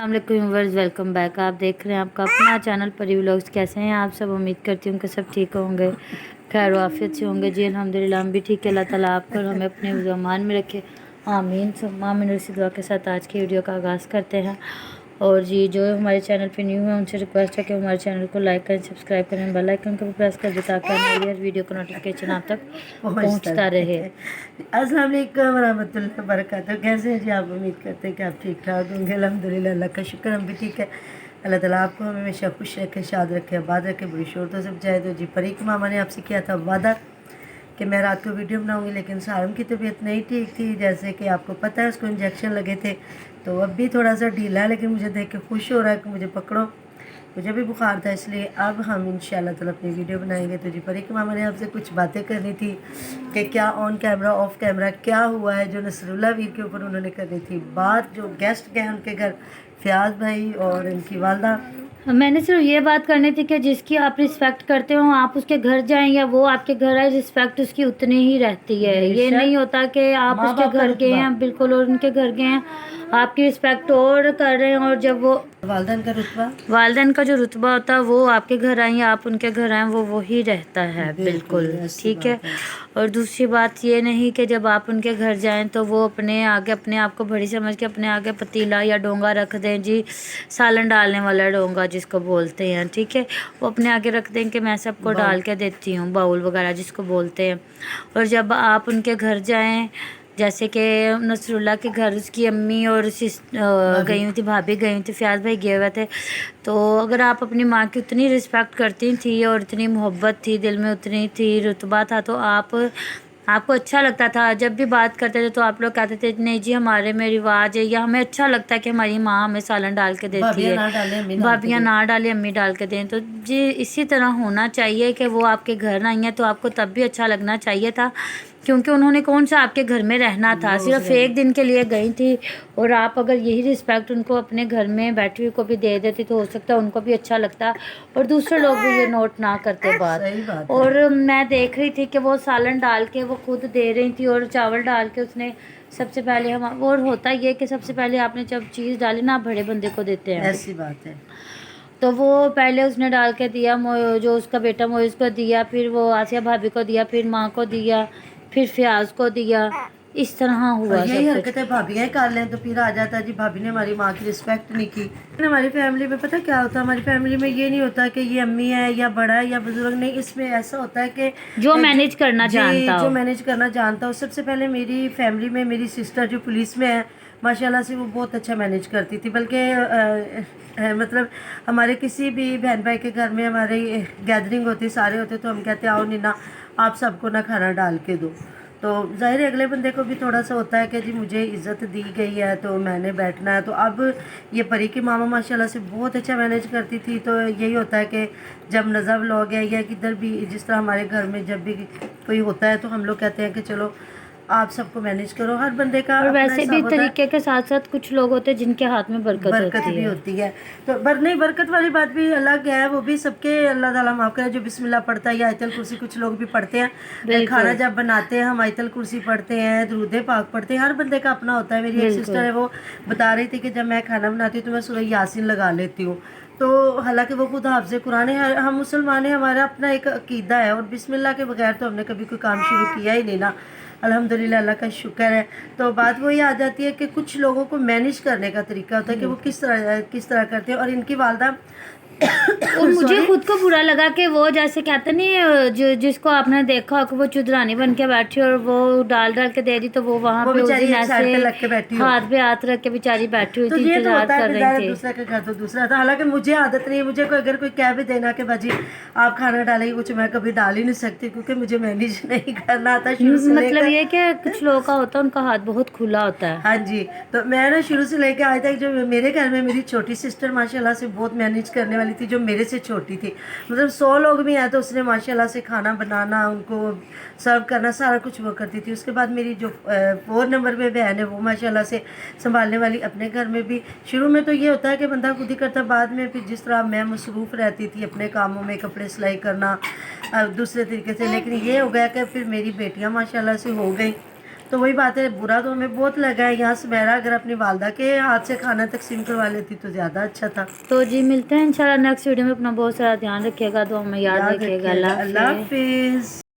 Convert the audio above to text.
अस्सलाम वालेकुम viewers, welcome back. आप देख रहे हैं आपका अपना चैनल परी व्लॉग्स। कैसे हैं आप सब? उम्मीद करती हूँ कि सब ठीक होंगे, खैर आफियत से होंगे। जी अल्हम्दुलिल्लाह हम भी ठीक है। अल्लाह ताला आपको और हमें अपने ज़मान में रखे, आमीन सुम्मा आमीन। इसी दुआ के साथ आज की वीडियो का आगाज़ करते हैं। और जी जो हमारे चैनल पे न्यू है उनसे रिक्वेस्ट है कि हमारे चैनल को लाइक करें, सब्सक्राइब करें, बेल आइकन को भी प्रेस कर दें ताकि हमारी हर वीडियो का नोटिफिकेशन आप तक पहुंचता रहे। अस्सलाम वालेकुम वरहमतुल्लाहि वबरकातुहू। कैसे हैं जी आप? उम्मीद करते हैं कि आप ठीक ठाक होंगे। अल्हम्दुलिल्लाह, अल्लाह का शुक्र हम भी ठीक है। अल्लाह ताला आपको हमेशा खुश रखे, शाद रखे, आबाद रखे, बड़ी शोरतों से बचाए। तो जी परी की मामा ने आपसे किया था वादा कि मैं रात को वीडियो बनाऊंगी, लेकिन सारम की तबीयत नहीं ठीक थी। जैसे कि आपको पता है उसको इंजेक्शन लगे थे, तो अब भी थोड़ा सा ढीला है, लेकिन मुझे देख के खुश हो रहा है कि मुझे पकड़ो। मुझे भी बुखार था, इसलिए अब हम इंशाल्लाह ताला अपनी वीडियो बनाएंगे। तो जी परी की मामा ने आपसे कुछ बातें करनी थी कि क्या ऑन कैमरा ऑफ कैमरा क्या हुआ है जो नसरुल्लाह वीर के ऊपर उन्होंने करनी थी बात। जो गेस्ट गए उनके घर, फयाज भाई और इनकी वालदा, मैंने सिर्फ ये बात करनी थी कि जिसकी आप रिस्पेक्ट करते हो आप उसके घर जाएं या वो आपके घर आए, रिस्पेक्ट उसकी उतनी ही रहती है। ये नहीं होता कि आप उसके घर गए हैं बिल्कुल और उनके घर गए हैं आपकी रिस्पेक्ट और कर रहे हैं, और जब वो वालदेन का जो रुतबा होता है वो आपके घर आए या आप उनके घर आए वो वही रहता है बिल्कुल, ठीक है। और दूसरी बात ये नहीं कि जब आप उनके घर जाएं तो वो अपने आगे अपने आप को बड़ी समझ के अपने आगे पतीला या डोंगा रख दें, जी सालन डालने वाला डोंगा जिसको बोलते हैं, ठीक है, वो अपने आगे रख दें कि मैं सबको डाल के देती हूँ, बाउल वगैरह जिसको बोलते हैं। और जब आप उनके घर जाएं, जैसे कि नसरुल्लाह के घर उसकी अम्मी और गई हुई थी, भाभी गई हुई थी, फयाज भाई गए हुए थे, तो अगर आप अपनी माँ की उतनी रिस्पेक्ट करती थी और इतनी मोहब्बत थी दिल में, उतनी थी रुतबा था, तो आपको अच्छा लगता था जब भी बात करते थे तो आप लोग कहते थे नहीं जी हमारे में रिवाज है या हमें अच्छा लगता है कि हमारी माँ हमें सालन डाल के देती है, भाभियाँ ना डालें अम्मी डाल के दें। तो जी इसी तरह होना चाहिए कि वो आपके घर आई हैं तो आपको तब भी अच्छा लगना चाहिए था, क्योंकि उन्होंने कौन सा आपके घर में रहना था, सिर्फ एक दिन के लिए गई थी। और आप अगर यही रिस्पेक्ट उनको अपने घर में बैठी हुई को भी दे देती तो हो सकता है उनको भी अच्छा लगता और दूसरे लोग भी ये नोट ना करते बात। और मैं देख रही थी कि वो सालन डाल के वो खुद दे रही थी और चावल डाल के उसने सबसे पहले हम, और होता ये कि सबसे पहले आपने जब चीज़ डाली ना बड़े बंदे को देते हैं, ऐसी बात है। तो वो पहले उसने डाल के दिया, जो उसका बेटा मोइज को दिया, फिर वो आसिया भाभी को दिया, फिर माँ को दिया, फिर फयाज को दिया, इस तरह हुआ। यही हरकतें भाभियाँ कर लें तो फिर आ जाता है जी भाभी ने हमारी माँ की रिस्पेक्ट नहीं की। हमारी फैमिली में पता क्या होता है, हमारी फैमिली में ये नहीं होता कि ये अम्मी है या बड़ा है या बुजुर्ग, नहीं, इसमें ऐसा होता है कि जो मैनेज करना जानता हो, जो मैनेज करना जानता हो। सबसे पहले मेरी फैमिली में मेरी सिस्टर जो पुलिस में है माशाल्लाह से, वो बहुत अच्छा मैनेज करती थी। बल्कि मतलब हमारे किसी भी बहन भाई के घर में हमारी गैदरिंग होती, सारे होते, तो हम कहते आओ नीना आप सबको ना खाना डाल के दो। तो ज़ाहिर है अगले बंदे को भी थोड़ा सा होता है कि जी मुझे इज़्ज़त दी गई है तो मैंने बैठना है। तो अब ये परी की मामा माशाल्लाह से बहुत अच्छा मैनेज करती थी। तो यही होता है कि जब नज़र व्लॉग है या किधर भी, जिस तरह हमारे घर में जब भी कोई होता है तो हम लोग कहते हैं कि चलो आप सबको मैनेज करो, हर बंदे का। और वैसे भी तरीके के साथ साथ कुछ लोग होते हैं जिनके हाथ में बरकत भी होती है। तो नहीं, बरकत वाली बात भी अलग है, वो भी सबके अल्लाह ताला माफ़ करे। जो बिस्मिल्लाह पढ़ता है या आयतल कुर्सी, कुछ लोग भी पढ़ते हैं, खाना जब बनाते हैं हम आयतल कुर्सी पढ़ते हैं, दरूद पाक पढ़ते हैं, हर बंदे का अपना होता है। मेरी एक सिस्टर है वो बता रही थी कि जब मैं खाना बनाती हूँ तो मैं सूरह यासीन लगा लेती हूँ। तो हालांकि वो खुद हाफ़िज़ कुरान है, हम मुसलमान हैं, हमारा अपना एक अकीदा है और बिस्मिल्लाह के बगैर तो हमने कभी कोई काम शुरू किया ही नहीं ना, अल्हम्दुलिल्लाह, अल्लाह का शुक्र है। तो बात वही आ जाती है कि कुछ लोगों को मैनेज करने का तरीका होता है कि वो किस तरह करते हैं। और इनकी वालदा और मुझे खुद को बुरा लगा कि वो जैसे कहते नहीं जिसको आपने देखा कि वो चुदरानी बन के बैठी और वो डाल के दे दी, तो वो वहाँ पे उसी ऐसे हाथ पे हाथ रख के बेचारी बैठी हुई थी, इंतजार कर रही थी। दूसरा के घर तो दूसरा था। हालांकि मुझे आदत नहीं है, मुझे अगर कोई कह भी देना कि बाजी आप खाना डालेंगे कुछ, मैं कभी डाल ही नहीं सकती क्योंकि मुझे मैनेज नहीं करना आता शुरू से। मतलब ये कि कुछ लोगों का होता है उनका हाथ बहुत खुला होता है। हाँ जी, तो मैं ना शुरू से लेके आज तक, जो मेरे घर में मेरी छोटी सिस्टर माशाल्लाह से बहुत मैनेज करने वाली थी, जो मेरे से छोटी थी, मतलब 100 लोग भी हैं तो उसने माशाल्लाह से खाना बनाना, उनको सर्व करना, सारा कुछ वो करती थी। उसके बाद मेरी जो 4 नंबर पे बहन है वो माशाल्लाह से संभालने वाली, अपने घर में भी। शुरू में तो ये होता है कि बंदा खुद ही करता, बाद में फिर जिस तरह मैं मसरूफ़ रहती थी अपने कामों में, कपड़े सिलाई करना दूसरे तरीके से, लेकिन ये हो गया कि फिर मेरी बेटियाँ माशाल्लाह से हो गई। तो तो वही बात है, बुरा तो हमें बहुत लगा है। यहाँ सुमेरा अगर अपनी वालदा के हाथ से खाना तकसीम करवा लेती तो ज़्यादा अच्छा था। तो जी मिलते हैं इंशाल्लाह नेक्स्ट वीडियो में। अपना बहुत सारा ध्यान रखिएगा, तो हमें याद रखिएगा। अल्लाह हाफिज़।